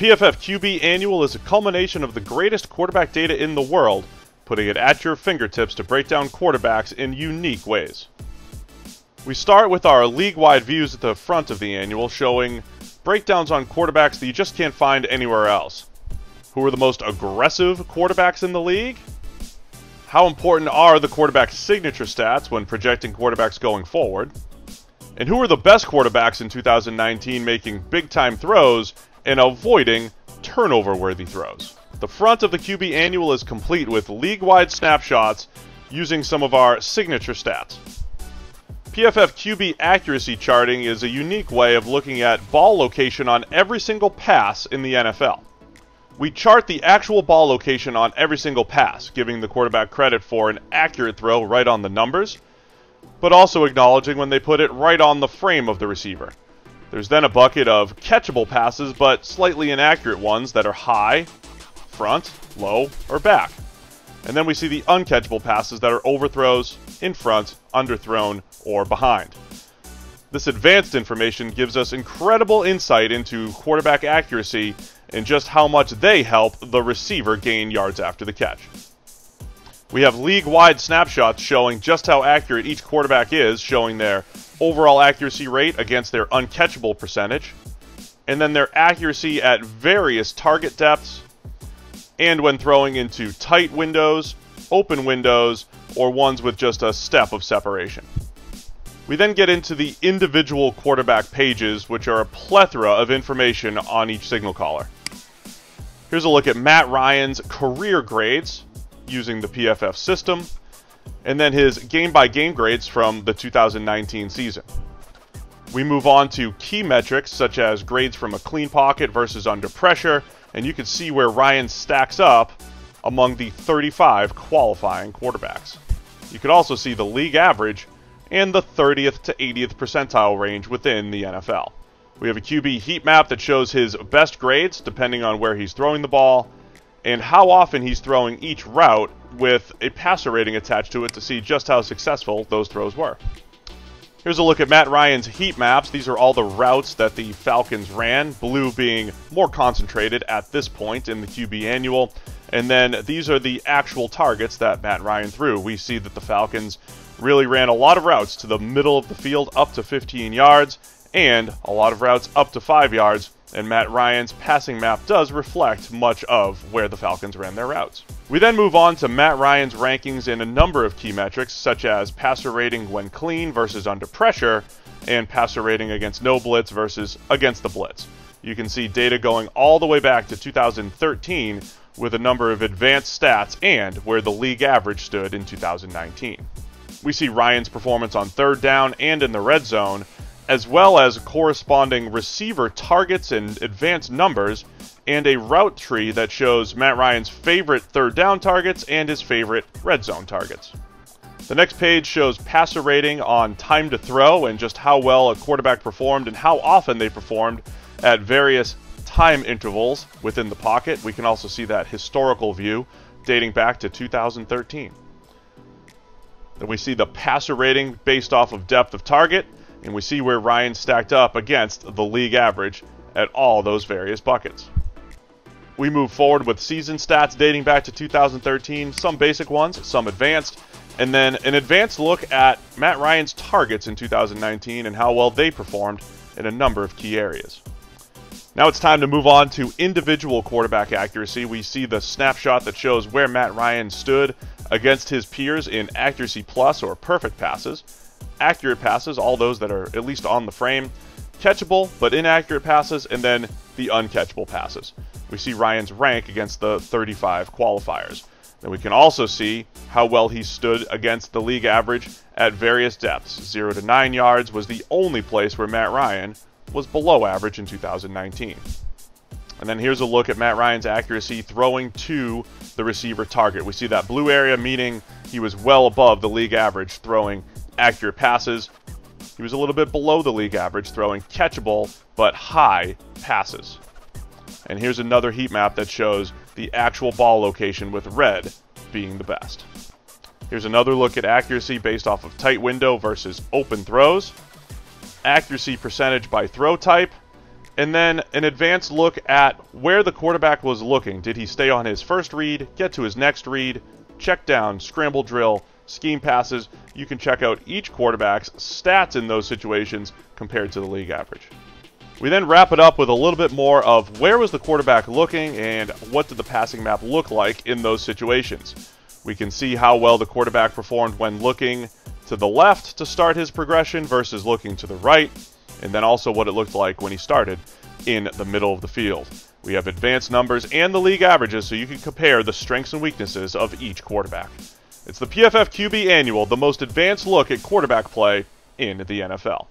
PFF QB Annual is a culmination of the greatest quarterback data in the world, putting it at your fingertips to break down quarterbacks in unique ways. We start with our league-wide views at the front of the annual, showing breakdowns on quarterbacks that you just can't find anywhere else. Who are the most aggressive quarterbacks in the league? How important are the quarterback's signature stats when projecting quarterbacks going forward? And who are the best quarterbacks in 2019 making big-time throws and avoiding turnover-worthy throws? The front of the QB Annual is complete with league-wide snapshots using some of our signature stats. PFF QB accuracy charting is a unique way of looking at ball location on every single pass in the NFL. We chart the actual ball location on every single pass, giving the quarterback credit for an accurate throw right on the numbers, but also acknowledging when they put it right on the frame of the receiver. There's then a bucket of catchable passes, but slightly inaccurate ones that are high, front, low, or back. And then we see the uncatchable passes that are overthrows, in front, underthrown, or behind. This advanced information gives us incredible insight into quarterback accuracy and just how much they help the receiver gain yards after the catch. We have league-wide snapshots showing just how accurate each quarterback is, showing their overall accuracy rate against their uncatchable percentage, and then their accuracy at various target depths, and when throwing into tight windows, open windows, or ones with just a step of separation. We then get into the individual quarterback pages, which are a plethora of information on each signal caller. Here's a look at Matt Ryan's career grades using the PFF system, and then his game-by-game grades from the 2019 season. We move on to key metrics such as grades from a clean pocket versus under pressure, and you can see where Ryan stacks up among the 35 qualifying quarterbacks. You can also see the league average and the 30th to 80th percentile range within the NFL. We have a QB heat map that shows his best grades depending on where he's throwing the ball and how often he's throwing each route, with a passer rating attached to it to see just how successful those throws were. Here's a look at Matt Ryan's heat maps. These are all the routes that the Falcons ran, blue being more concentrated at this point in the QB Annual. And then these are the actual targets that Matt Ryan threw. We see that the Falcons really ran a lot of routes to the middle of the field up to 15 yards and a lot of routes up to 5 yards. And Matt Ryan's passing map does reflect much of where the Falcons ran their routes. We then move on to Matt Ryan's rankings in a number of key metrics, such as passer rating when clean versus under pressure, and passer rating against no blitz versus against the blitz. You can see data going all the way back to 2013 with a number of advanced stats and where the league average stood in 2019. We see Ryan's performance on third down and in the red zone, as well as corresponding receiver targets and advanced numbers, and a route tree that shows Matt Ryan's favorite third down targets and his favorite red zone targets. The next page shows passer rating on time to throw and just how well a quarterback performed and how often they performed at various time intervals within the pocket. We can also see that historical view dating back to 2013. Then we see the passer rating based off of depth of target, and we see where Ryan stacked up against the league average at all those various buckets. We move forward with season stats dating back to 2013, some basic ones, some advanced, and then an advanced look at Matt Ryan's targets in 2019 and how well they performed in a number of key areas. Now it's time to move on to individual quarterback accuracy. We see the snapshot that shows where Matt Ryan stood against his peers in accuracy plus or perfect passes, accurate passes, all those that are at least on the frame, catchable but inaccurate passes, and then the uncatchable passes. We see Ryan's rank against the 35 qualifiers. Then we can also see how well he stood against the league average at various depths. 0 to 9 yards was the only place where Matt Ryan was below average in 2019. And then here's a look at Matt Ryan's accuracy throwing to the receiver target. We see that blue area, meaning he was well above the league average throwing accurate passes. He was a little bit below the league average throwing catchable but high passes. And here's another heat map that shows the actual ball location with red being the best. Here's another look at accuracy based off of tight window versus open throws, accuracy percentage by throw type, And then an advanced look at where the quarterback was looking. Did he stay on his first read, get to his next read, check down, scramble drill, scheme passes? You can check out each quarterback's stats in those situations compared to the league average. We then wrap it up with a little bit more of where was the quarterback looking and what did the passing map look like in those situations. We can see how well the quarterback performed when looking to the left to start his progression versus looking to the right, and then also what it looked like when he started in the middle of the field. We have advanced numbers and the league averages so you can compare the strengths and weaknesses of each quarterback. It's the PFF QB Annual, the most advanced look at quarterback play in the NFL.